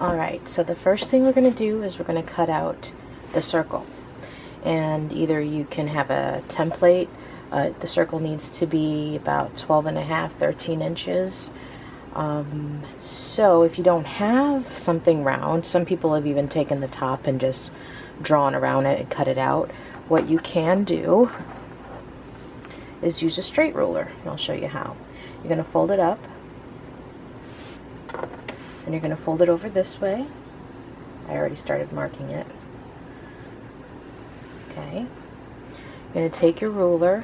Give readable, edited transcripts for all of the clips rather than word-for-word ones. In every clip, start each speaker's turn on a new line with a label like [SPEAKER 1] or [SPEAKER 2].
[SPEAKER 1] Alright, so the first thing we're going to do is we're going to cut out the circle. And either you can have a template. The circle needs to be about 12.5, 13 inches. So if you don't have something round, some people have even taken the top and just drawn around it and cut it out. What you can do is use a straight ruler. I'll show you how. You're going to fold it up, and you're going to fold it over this way. I already started marking it. Okay. You're going to take your ruler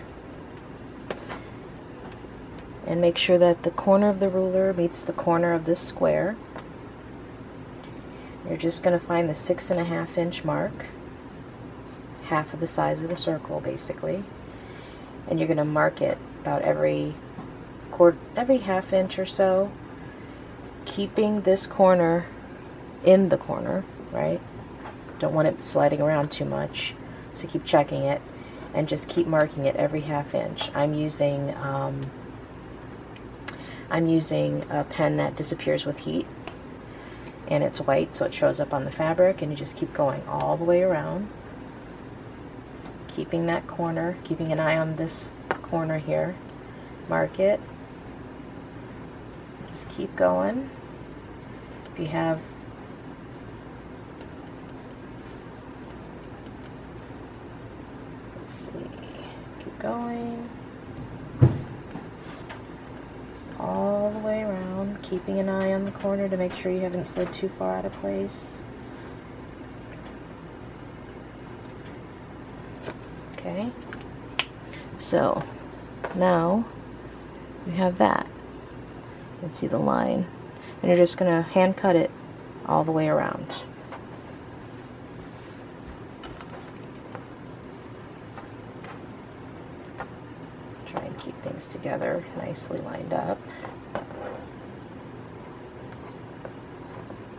[SPEAKER 1] and make sure that the corner of the ruler meets the corner of this square. You're just going to find the 6.5 inch mark, half of the size of the circle basically, and you're going to mark it about every half inch or so, keeping this corner in the corner, right? Don't want it sliding around too much, so keep checking it and just keep marking it every half inch. I'm using a pen that disappears with heat, and it's white so it shows up on the fabric, and you just keep going all the way around, keeping that corner, keeping an eye on this corner here. Mark it, just keep going. If you have keep going just all the way around, keeping an eye on the corner to make sure you haven't slid too far out of place. Okay, so now you have that. You can see the line, and you're just going to hand cut it all the way around. Try and keep things together nicely lined up.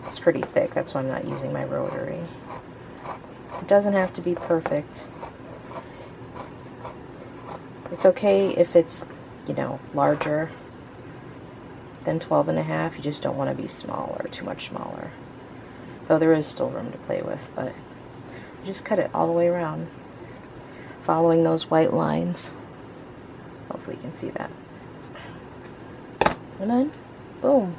[SPEAKER 1] It's pretty thick, that's why I'm not using my rotary. It doesn't have to be perfect. It's okay if it's, you know, larger than 12.5. You just don't want to be smaller, too much smaller. Though there is still room to play with, but just cut it all the way around, following those white lines. Hopefully you can see that. And then, boom.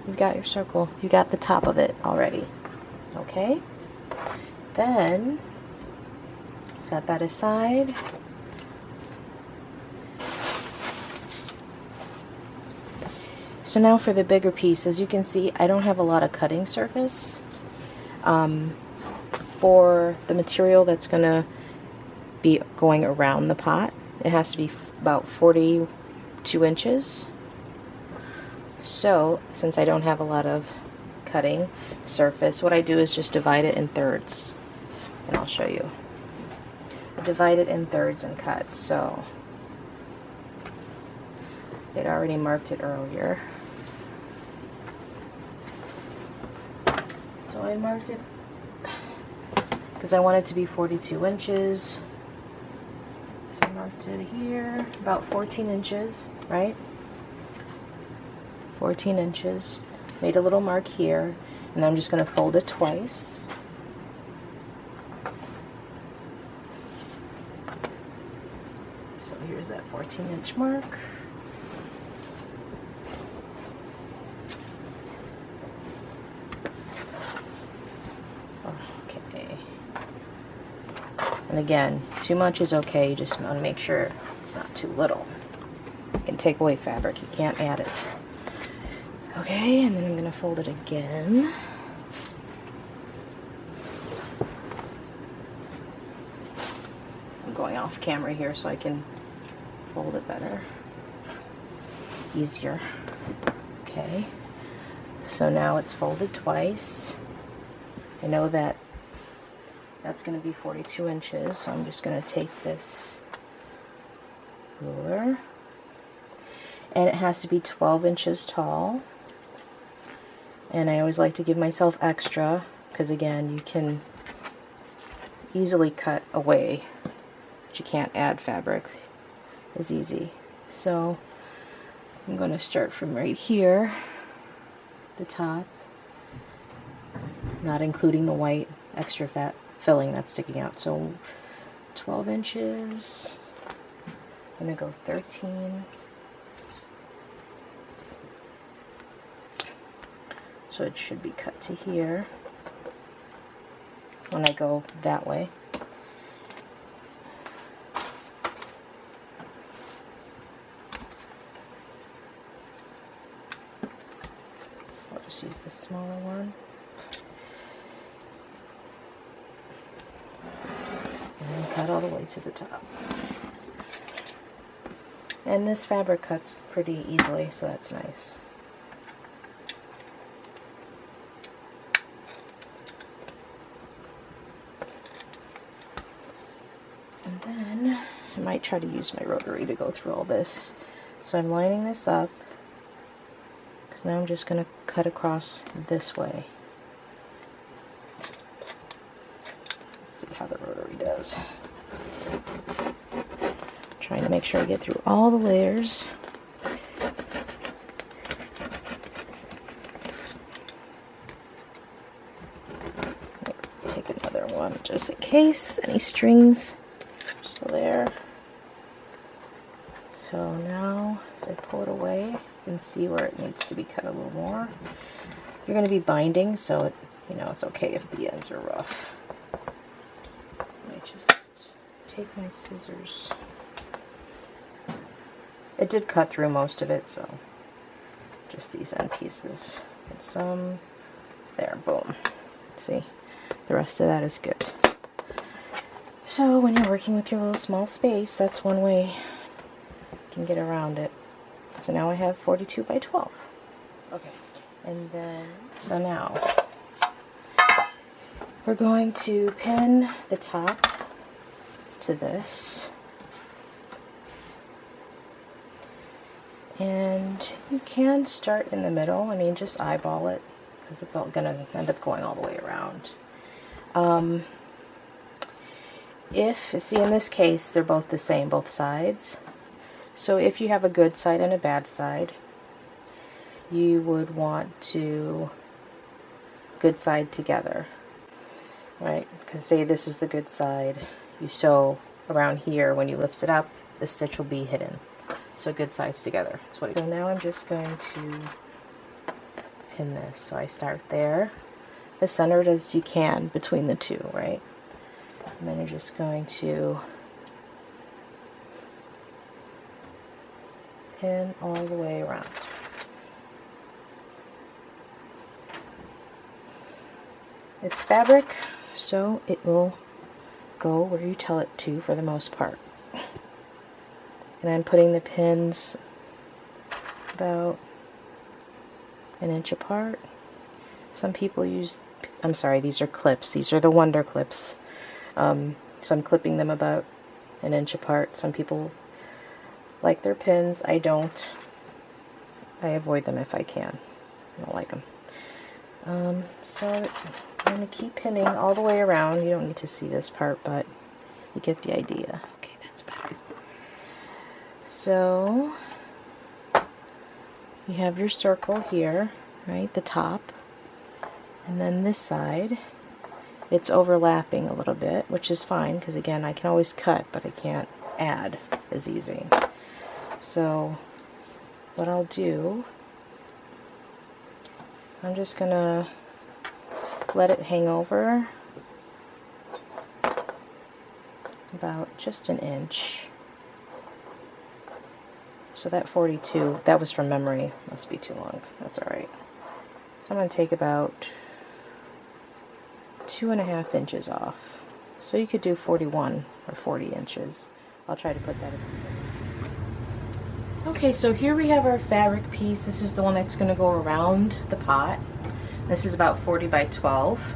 [SPEAKER 1] You've got your circle. You got the top of it already. Okay? Then, set that aside. So now for the bigger piece. As you can see, I don't have a lot of cutting surface. For the material that's going to be going around the pot, it has to be about 42 inches. So, since I don't have a lot of cutting surface, what I do is just divide it in thirds. And I'll show you. I divide it in thirds and cut. So, it already marked it earlier. So I marked it because I want it to be 42 inches. So I marked it here, about 14 inches, right? 14 inches. Made a little mark here, and I'm just going to fold it twice. So here's that 14-inch mark. Okay. And again, too much is okay. You just want to make sure it's not too little. You can take away fabric. You can't add it. Okay, and then I'm going to fold it again. I'm going off camera here so I can fold it better. Easier. Okay, so now it's folded twice. I know that that's going to be 42 inches, so I'm just going to take this ruler, and it has to be 12 inches tall. And I always like to give myself extra, because again, you can easily cut away, but you can't add fabric as easy. So I'm going to start from right here, the top, not including the white extra fat filling that's sticking out. So 12 inches, I'm gonna go 13. So it should be cut to here when I go that way. I'll just use the smaller one. And cut all the way to the top. And this fabric cuts pretty easily, so that's nice. And then I might try to use my rotary to go through all this. So I'm lining this up, because now I'm just going to cut across this way. Let's see how the rotary does. Trying to make sure I get through all the layers. Take another one just in case any strings are still there. So now as I pull it away, you can see where it needs to be cut a little more. You're going to be binding, so it, you know, it's okay if the ends are rough. Let me just take my scissors. It did cut through most of it, so just these end pieces. And some there, boom. See, the rest of that is good. So when you're working with your little small space, that's one way you can get around it. So now I have 42 by 12. Okay, and then, so now we're going to pin the top to this. And you can start in the middle. I mean, just eyeball it, because it's all going to end up going all the way around. See, in this case, they're both the same, both sides. So if you have a good side and a bad side, you would want to good side together, right? Because say this is the good side, you sew around here. When you lift it up, the stitch will be hidden. So good sides together. That's what. So now I'm just going to pin this. So I start there, as centered as you can between the two, right? And then you're just going to pin all the way around. It's fabric, so it will go where you tell it to for the most part. And I'm putting the pins about an inch apart. Some people use, I'm sorry, these are clips. These are the Wonder Clips. So I'm clipping them about an inch apart. Some people like their pins. I don't. I avoid them if I can. I don't like them. So I'm going to keep pinning all the way around. You don't need to see this part, but you get the idea. Okay, that's better. So you have your circle here, right, the top, and then this side, it's overlapping a little bit, which is fine, because again, I can always cut, but I can't add as easy. So what I'll do, I'm just gonna let it hang over about just an inch. So that 42, that was from memory, must be too long. That's alright. So I'm going to take about 2.5 inches off. So you could do 41 or 40 inches. I'll try to put that in. Okay, so here we have our fabric piece. This is the one that's going to go around the pot. This is about 40 by 12.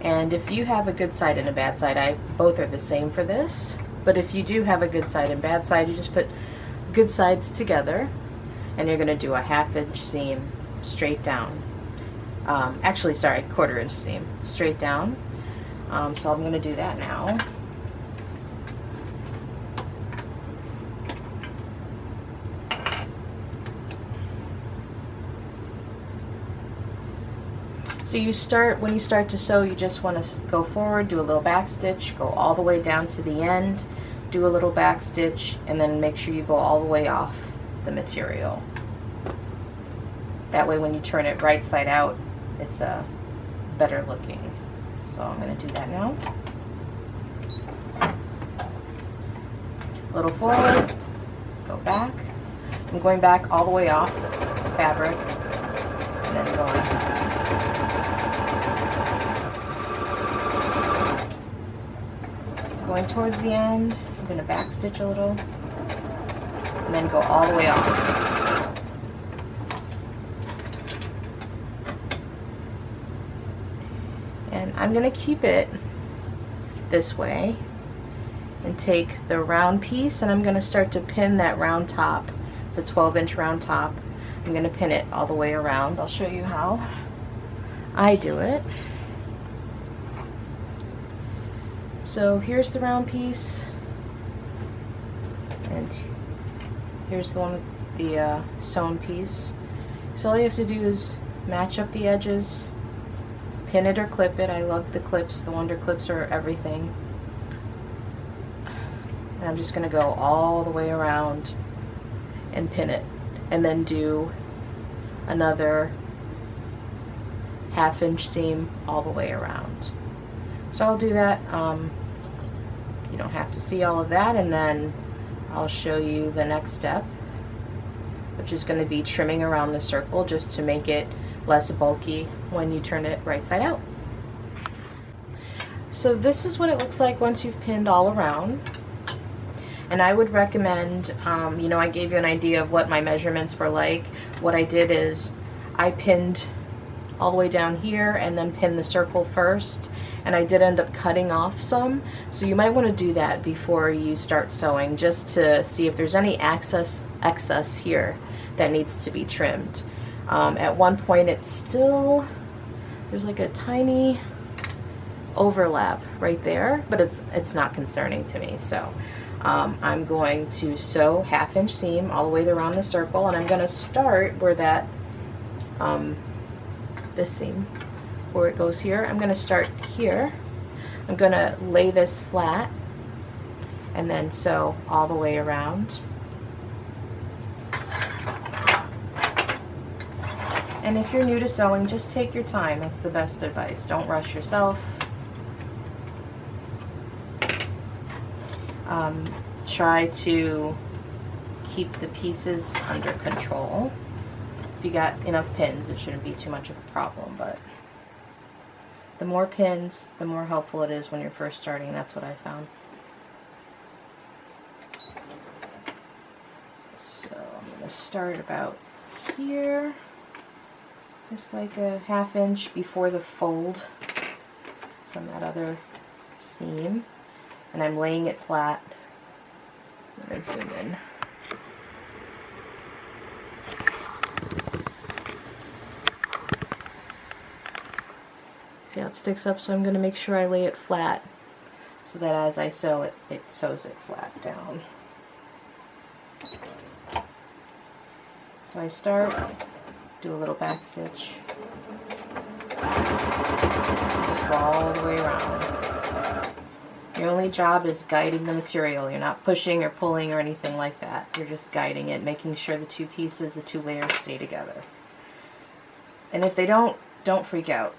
[SPEAKER 1] And if you have a good side and a bad side, both are the same for this. But if you do have a good side and bad side, you just put good sides together, and you're going to do a 1/2 inch seam straight down. Actually, sorry, 1/4 inch seam straight down. So I'm going to do that now. So when you start to sew, you just want to go forward, do a little back stitch, go all the way down to the end, do a little back stitch, and then make sure you go all the way off the material. That way when you turn it right side out, it's better looking. So I'm going to do that now. A little forward, go back. I'm going back all the way off the fabric, and then going towards the end. I'm going to back stitch a little, and then go all the way off. And I'm going to keep it this way and take the round piece, and I'm going to start to pin that round top. It's a 12-inch round top. I'm going to pin it all the way around. I'll show you how I do it. So here's the round piece, and here's the one with the sewn piece. So all you have to do is match up the edges, pin it or clip it. I love the clips. The Wonder Clips are everything. And I'm just going to go all the way around and pin it, and then do another 1/2-inch seam all the way around. So I'll do that. You don't have to see all of that, and then I'll show you the next step, which is going to be trimming around the circle just to make it less bulky when you turn it right side out. So this is what it looks like once you've pinned all around. And I would recommend, you know, I gave you an idea of what my measurements were like. What I did is I pinned all the way down here and then pinned the circle first, and I did end up cutting off some, so you might want to do that before you start sewing, just to see if there's any excess here that needs to be trimmed. At one point there's like a tiny overlap right there, but it's not concerning to me. So I'm going to sew 1/2-inch seam all the way around the circle, and I'm going to start where that this seam, where it goes here. I'm going to start here. I'm going to lay this flat and then sew all the way around. And if you're new to sewing, just take your time. That's the best advice. Don't rush yourself. Try to keep the pieces under control. If you got enough pins, it shouldn't be too much of a problem, but the more pins, the more helpful it is when you're first starting. That's what I found. So I'm going to start about here, just like a 1/2-inch before the fold from that other seam, and I'm laying it flat. I'm going to zoom in. See how it sticks up? So I'm going to make sure I lay it flat so that as I sew it, it sews it flat down. So I start, do a little back stitch, just go all the way around. Your only job is guiding the material. You're not pushing or pulling or anything like that. You're just guiding it, making sure the two pieces, the two layers stay together. And if they don't freak out.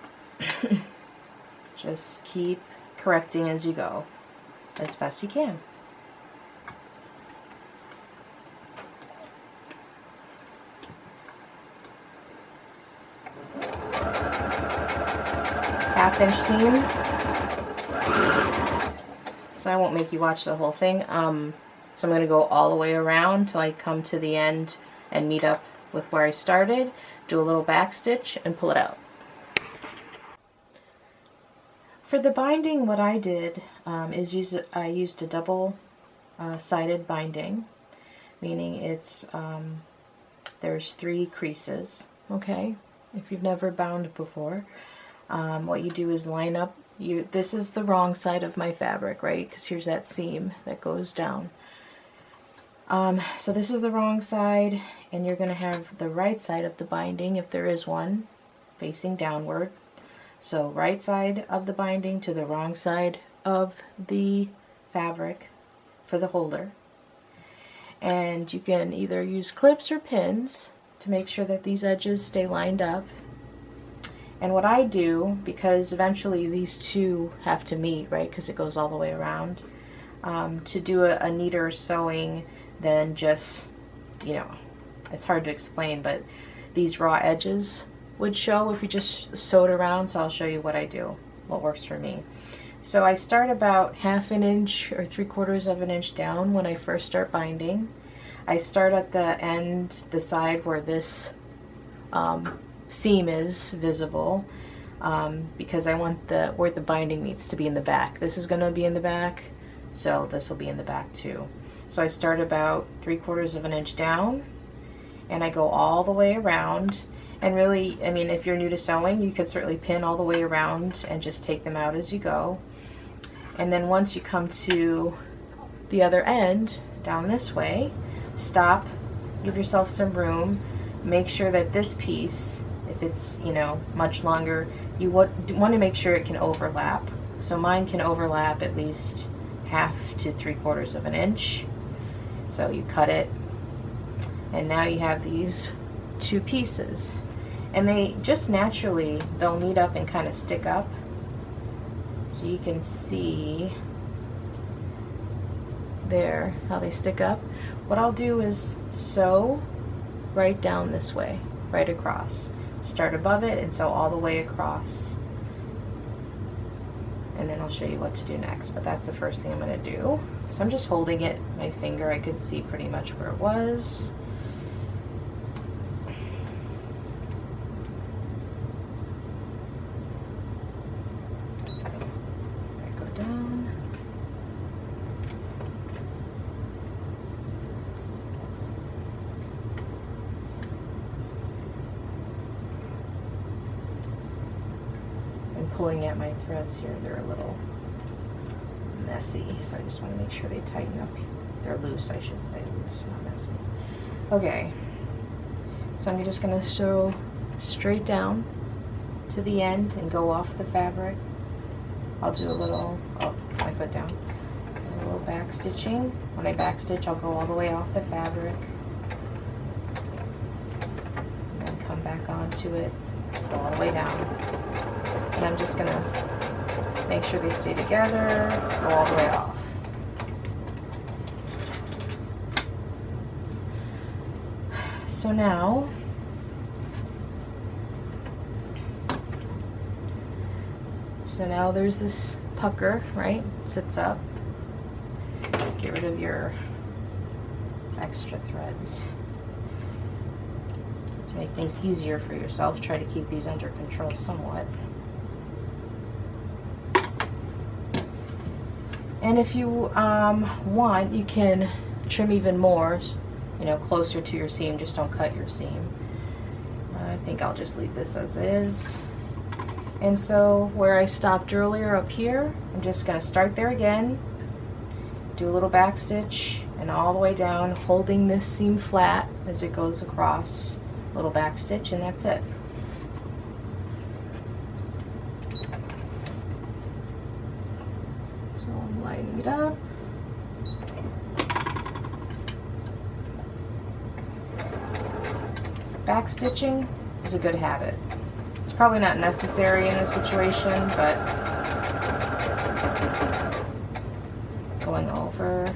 [SPEAKER 1] Just keep correcting as you go, as best you can. Half-inch seam. So I won't make you watch the whole thing. So I'm going to go all the way around till I come to the end and meet up with where I started, do a little back stitch, and pull it out. For the binding, what I did is I used a double-sided binding, meaning it's there's 3 creases. Okay, if you've never bound before, what you do is line up. This is the wrong side of my fabric, right? Because here's that seam that goes down. So this is the wrong side, and you're going to have the right side of the binding, if there is one, facing downward. So right side of the binding to the wrong side of the fabric for the holder. And you can either use clips or pins to make sure that these edges stay lined up. And what I do, because eventually these two have to meet, right, because it goes all the way around, to do a neater sewing than just, you know, it's hard to explain, but these raw edges would show if you just sewed around, so I'll show you what I do, what works for me. So I start about 1/2 inch or 3/4 of an inch down when I first start binding. I start at the end, the side where this seam is visible, because I want where the binding needs to be in the back. This is going to be in the back, so this will be in the back too. So I start about 3/4 of an inch down, and I go all the way around. And really, I mean, if you're new to sewing, you could certainly pin all the way around and just take them out as you go. And then once you come to the other end, down this way, stop, give yourself some room, make sure that this piece, if it's, you know, much longer, you want to make sure it can overlap. So mine can overlap at least 1/2 to 3/4 of an inch. So you cut it, and now you have these two pieces. And they just naturally, they'll meet up and kind of stick up. So you can see there how they stick up. What I'll do is sew right down this way, right across. Start above it and sew all the way across. And then I'll show you what to do next, but that's the first thing I'm going to do. So I'm just holding it, my finger, I could see pretty much where it was. Pulling at my threads here, they're a little messy, so I just want to make sure they tighten up. They're loose, I should say, loose, not messy. Okay, so I'm just going to sew straight down to the end and go off the fabric. I'll do a little, oh, my foot down, a little back stitching. When I back stitch, I'll go all the way off the fabric and then come back onto it, go all the way down. And I'm just going to make sure they stay together, go all the way off. So now, there's this pucker, right? It sits up. Get rid of your extra threads. To make things easier for yourself, try to keep these under control somewhat. And if you want, you can trim even more, you know, closer to your seam. Just don't cut your seam. I think I'll just leave this as is. And so where I stopped earlier up here, I'm just going to start there again, do a little back stitch, and all the way down, holding this seam flat as it goes across, little back stitch, and that's it. So I'm lining it up. Back stitching is a good habit. It's probably not necessary in this situation, but going over,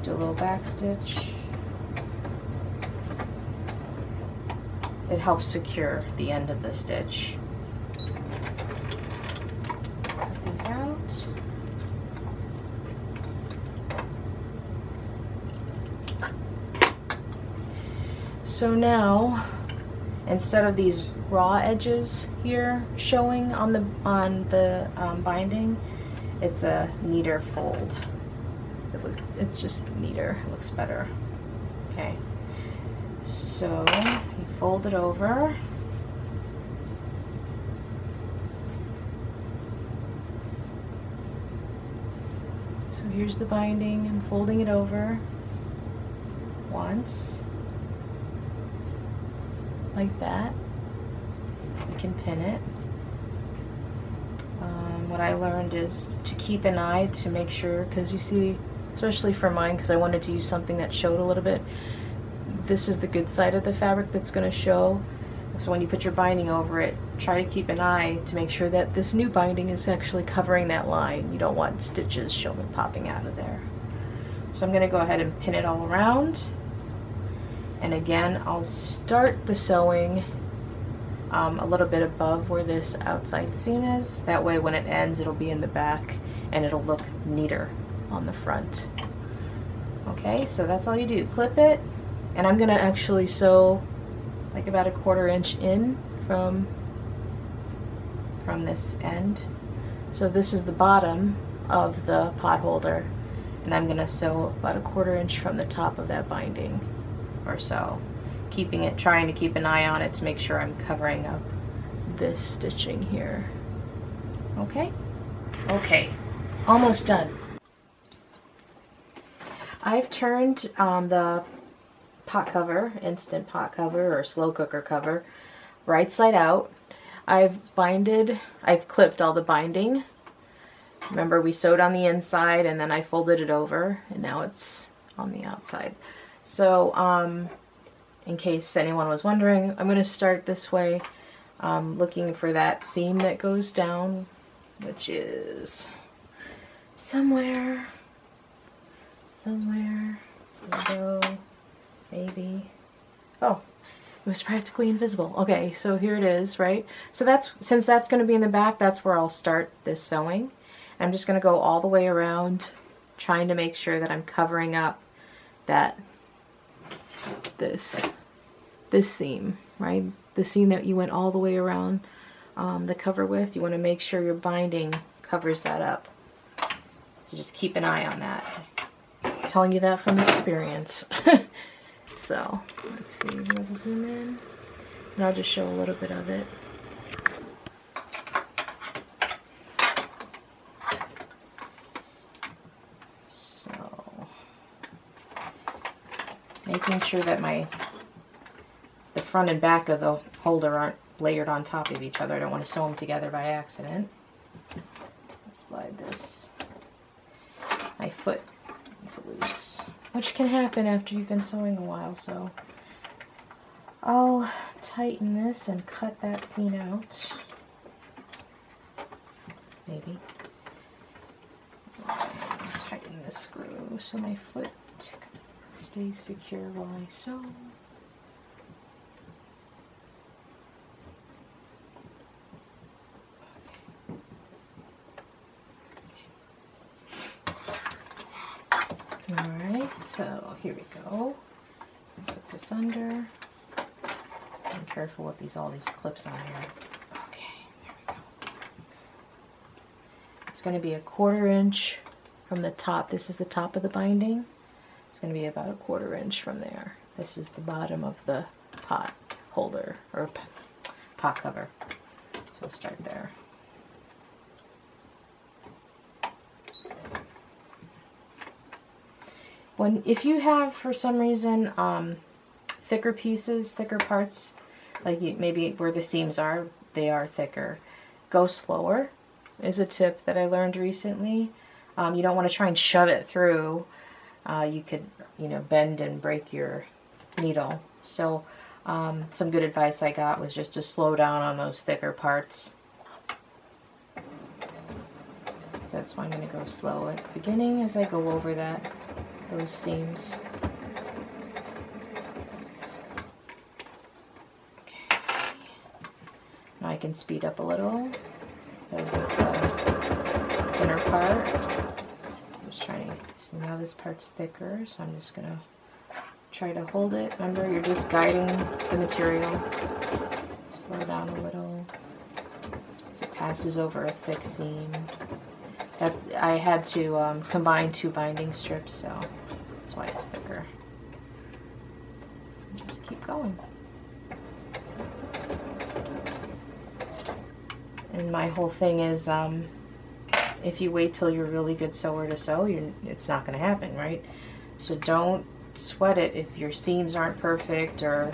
[SPEAKER 1] do a little back stitch. It helps secure the end of the stitch. Cut these out. So now, instead of these raw edges here showing on the binding, it's a neater fold. It's just neater. It looks better. Okay. So you fold it over. So here's the binding. I'm folding it over once, like that. You can pin it. What I learned is to keep an eye to make sure, because you see, especially for mine, because I wanted to use something that showed a little bit, this is the good side of the fabric that's going to show. So when you put your binding over it, try to keep an eye to make sure that this new binding is actually covering that line. You don't want stitches showing, popping out of there. So I'm going to go ahead and pin it all around. And again, I'll start the sewing a little bit above where this outside seam is. That way when it ends, it'll be in the back and it'll look neater on the front. Okay, so that's all you do. Clip it, and I'm gonna actually sew like about a 1/4 inch in from this end. So this is the bottom of the pot holder, and I'm gonna sew about a 1/4 inch from the top of that binding or so. Trying to keep an eye on it to make sure I'm covering up this stitching here. Okay? Okay, almost done. I've turned the pot cover, instant pot cover or slow cooker cover, right side out. I've clipped all the binding. Remember, we sewed on the inside and then I folded it over, and now it's on the outside. So, in case anyone was wondering, I'm going to start this way, looking for that seam that goes down, which is somewhere, there we go, maybe, oh, it was practically invisible. Okay, so here it is, right? So since that's going to be in the back, that's where I'll start this sewing. I'm just going to go all the way around, trying to make sure that I'm covering up this seam, right? The seam that you went all the way around the cover with. You want to make sure your binding covers that up. So just keep an eye on that. I'm telling you that from experience. So let's see, we'll zoom in, and I'll just show a little bit of it. Making sure that the front and back of the holder aren't layered on top of each other. I don't want to sew them together by accident. Slide this. My foot is loose, which can happen after you've been sewing a while, so I'll tighten this and cut that seam out. Maybe. Tighten the screw so my foot stays secure while I sew. Alright, so here we go. Put this under. I'm careful with all these clips on here. Okay, there we go. It's going to be a 1/4 inch from the top. This is the top of the binding. It's going to be about a 1/4 inch from there. This is the bottom of the pot holder, or pot cover. So we'll start there. If you have, for some reason, thicker pieces, thicker parts, like maybe where the seams are, they are thicker, go slower is a tip that I learned recently. You don't want to try and shove it through. You could, bend and break your needle. So some good advice I got was just to slow down on those thicker parts. So that's why I'm going to go slow at the beginning as I go over those seams. Okay. Now I can speed up a little because it's a thinner part. Just trying to see, now this part's thicker, so I'm just gonna try to hold it. Remember, you're just guiding the material. Slow down a little as it passes over a thick seam. I had to combine 2 binding strips, so that's why it's thicker. Just keep going. And my whole thing is, if you wait till you're a really good sewer to sew, it's not going to happen, right? So don't sweat it if your seams aren't perfect or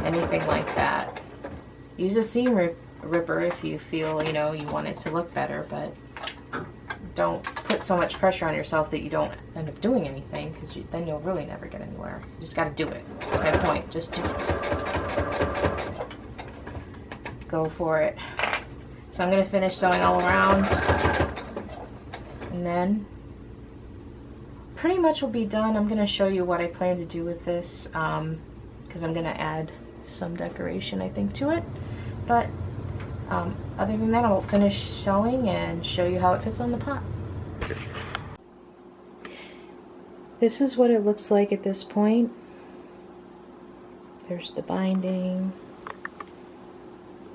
[SPEAKER 1] anything like that. use a seam ripper if you feel, you know, you want it to look better, but don't put so much pressure on yourself that you don't end up doing anything, because then you'll really never get anywhere. You just got to do it. That's my point. Just do it. Go for it. So I'm going to finish sewing all around, and then pretty much will be done. I'm going to show you what I plan to do with this, because I'm going to add some decoration, I think, to it. But other than that, I'll finish sewing and show you how it fits on the pot. This is what it looks like at this point. There's the binding.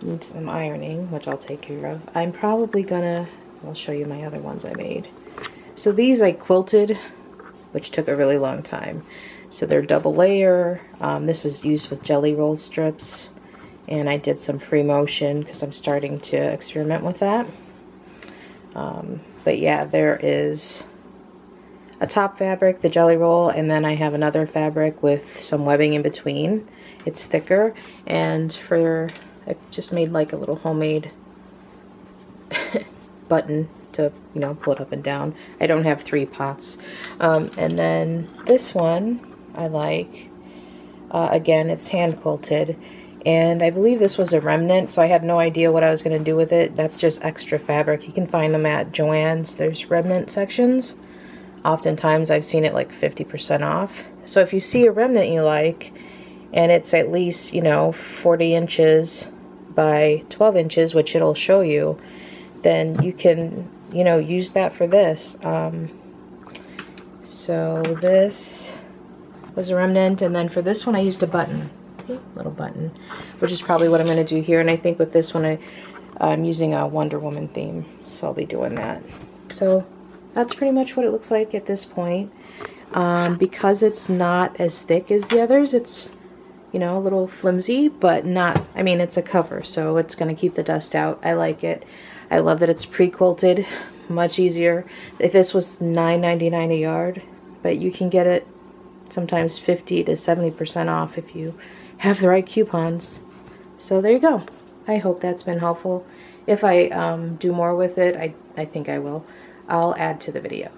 [SPEAKER 1] Needs some ironing, which I'll take care of. I'm probably gonna, I'll show you my other ones I made. So these I quilted, which took a really long time. So they're double layer. This is used with jelly roll strips. And I did some free motion because I'm starting to experiment with that. But yeah, there is a top fabric, the jelly roll, and then I have another fabric with some webbing in between. It's thicker, and I just made like a little homemade button to, you know, pull it up and down. I don't have 3 pots. And then this one I like. Again, it's hand quilted. And I believe this was a remnant, so I had no idea what I was going to do with it. That's just extra fabric. You can find them at Joann's. There's remnant sections. Oftentimes I've seen it like 50% off. So if you see a remnant you like, and it's at least, you know, 40 inches by 12 inches, which it'll show you, then you can, you know, use that for this. So this was a remnant, and then for this one I used a button. Little button, which is probably what I'm going to do here. And I think with this one I'm using a Wonder Woman theme, so I'll be doing that. So that's pretty much what it looks like at this point. Because it's not as thick as the others, it's, you know, a little flimsy, but not, I mean, it's a cover, so it's going to keep the dust out. I like it. I love that it's pre-quilted, much easier. If this was $9.99 a yard, but you can get it sometimes 50 to 70% off if you have the right coupons. So there you go. I hope that's been helpful. If I do more with it, I think I will. I'll add to the video.